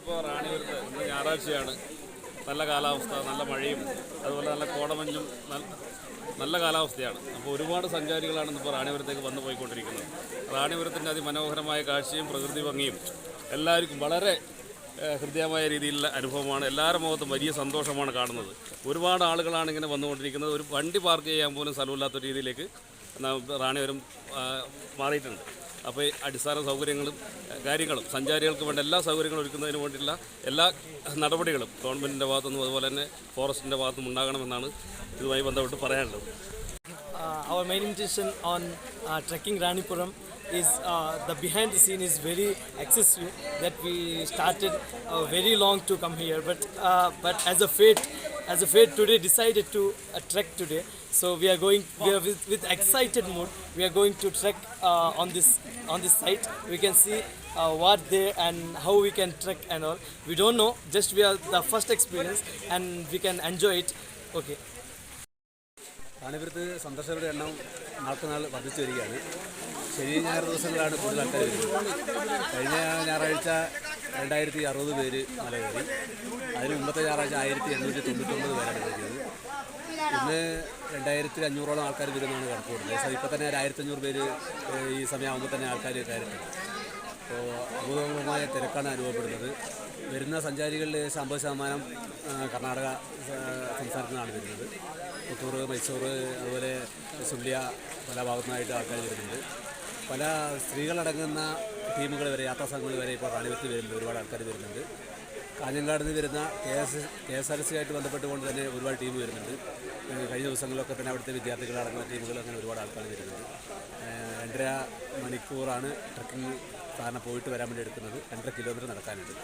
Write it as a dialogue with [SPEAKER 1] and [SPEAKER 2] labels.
[SPEAKER 1] ഇപ്പോൾ റാണിപുരത്ത് ഇന്ന് ഞായറാഴ്ചയാണ്. നല്ല കാലാവസ്ഥ, നല്ല മഴയും അതുപോലെ നല്ല കോടമഞ്ഞും നല്ല കാലാവസ്ഥയാണ്. അപ്പോൾ ഒരുപാട് സഞ്ചാരികളാണ് ഇപ്പോൾ റാണിപുരത്തേക്ക് വന്നു പോയിക്കൊണ്ടിരിക്കുന്നത്. റാണിപുരത്തിൻ്റെ അതിമനോഹരമായ കാഴ്ചയും പ്രകൃതി ഭംഗിയും എല്ലാവർക്കും വളരെ ഹൃദ്യമായ രീതിയിലുള്ള അനുഭവമാണ്. എല്ലാവരുടെ മുഖത്തും വലിയ സന്തോഷമാണ് കാണുന്നത്. ഒരുപാട് ആളുകളാണ് ഇങ്ങനെ വന്നുകൊണ്ടിരിക്കുന്നത്. ഒരു വണ്ടി പാർക്ക് ചെയ്യാൻ പോലും സ്ഥലമില്ലാത്ത രീതിയിലേക്ക് റാണിപുരം മാറിയിട്ടുണ്ട്. അപ്പോൾ അടിസ്ഥാന സൗകര്യങ്ങളും കാര്യങ്ങളും സഞ്ചാരികൾക്ക് വേണ്ട എല്ലാ സൗകര്യങ്ങളും ഒരുക്കുന്നതിന് വേണ്ടിയുള്ള എല്ലാ നടപടികളും ഗവൺമെൻറ്റിൻ്റെ ഭാഗത്തുനിന്നും അതുപോലെ തന്നെ ഫോറസ്റ്റിൻ്റെ ഭാഗത്തുനിന്നും ഉണ്ടാകണമെന്നാണ് ഇതുമായി ബന്ധപ്പെട്ട് പറയാനുള്ളത്.
[SPEAKER 2] Our main intention on trekking Ranipuram is the behind the scene is very excessive that we started very long to come here, but as a fate today decided to trek today. So we are with excited mood. We are going to trek on this site. We can see what there and how we can trek and all. We don't know. Just we are the first experience and we can enjoy it. Okay.
[SPEAKER 3] റാണിപുരത്ത് സന്ദർശകരുടെ എണ്ണം നാൾക്കുനാൾ വർദ്ധിച്ചു വരികയാണ്. ശനി ഞായർ ദിവസങ്ങളാണ് കൂടുതൽ ആൾക്കാർ വരുന്നത്. കഴിഞ്ഞ ഞായറാഴ്ച 2060 പേര് മല കയറി. അതിന് മുമ്പത്തെ ഞായറാഴ്ച 1899 പേരാണ് കയറിയത്. ഇന്ന് 2500ഓളം ആൾക്കാർ വരുന്നതാണ് കണക്ക് കൊടുക്കുന്നത്. ഇപ്പോൾ തന്നെ 1500 പേര് ഈ സമയമാകുമ്പോൾ തന്നെ ആൾക്കാർ കയറിയിട്ടുണ്ട്. അപ്പോൾ അഭൂതപൂർവമായ തിരക്കാണ് അനുഭവപ്പെടുന്നത്. വരുന്ന സഞ്ചാരികളിൽ 50% കർണാടക സംസ്ഥാനത്തു നിന്നാണ് വരുന്നത്. പുത്തൂർ, മൈസൂർ, അതുപോലെ സുള്ളിയ പല ഭാഗത്തുനിന്നായിട്ട് ആൾക്കാർ വരുന്നുണ്ട്. പല സ്ത്രീകളടങ്ങുന്ന ടീമുകൾ വരെ, യാത്രാ സംഘങ്ങൾ വരെ ഇപ്പോൾ റാണിപുരത്ത് വരുന്നുണ്ട്. ഒരുപാട് ആൾക്കാർ വരുന്നുണ്ട്. കാഞ്ഞങ്ങാട് നിന്ന് വരുന്ന KSRTC ആയിട്ട് ബന്ധപ്പെട്ടുകൊണ്ട് തന്നെ ഒരുപാട് ടീം വരുന്നുണ്ട്. കഴിഞ്ഞ ദിവസങ്ങളിലൊക്കെ തന്നെ അവിടുത്തെ വിദ്യാർത്ഥികളടങ്ങുന്ന ടീമുകൾ അങ്ങനെ ഒരുപാട് ആൾക്കാർ വരുന്നുണ്ട്. 2.5 മണിക്കൂറാണ് ട്രക്കിംഗ് കാരണം പോയിട്ട് വരാൻ വേണ്ടി എടുക്കുന്നത്. 2.5 കിലോമീറ്റർ നടക്കാനുണ്ട്.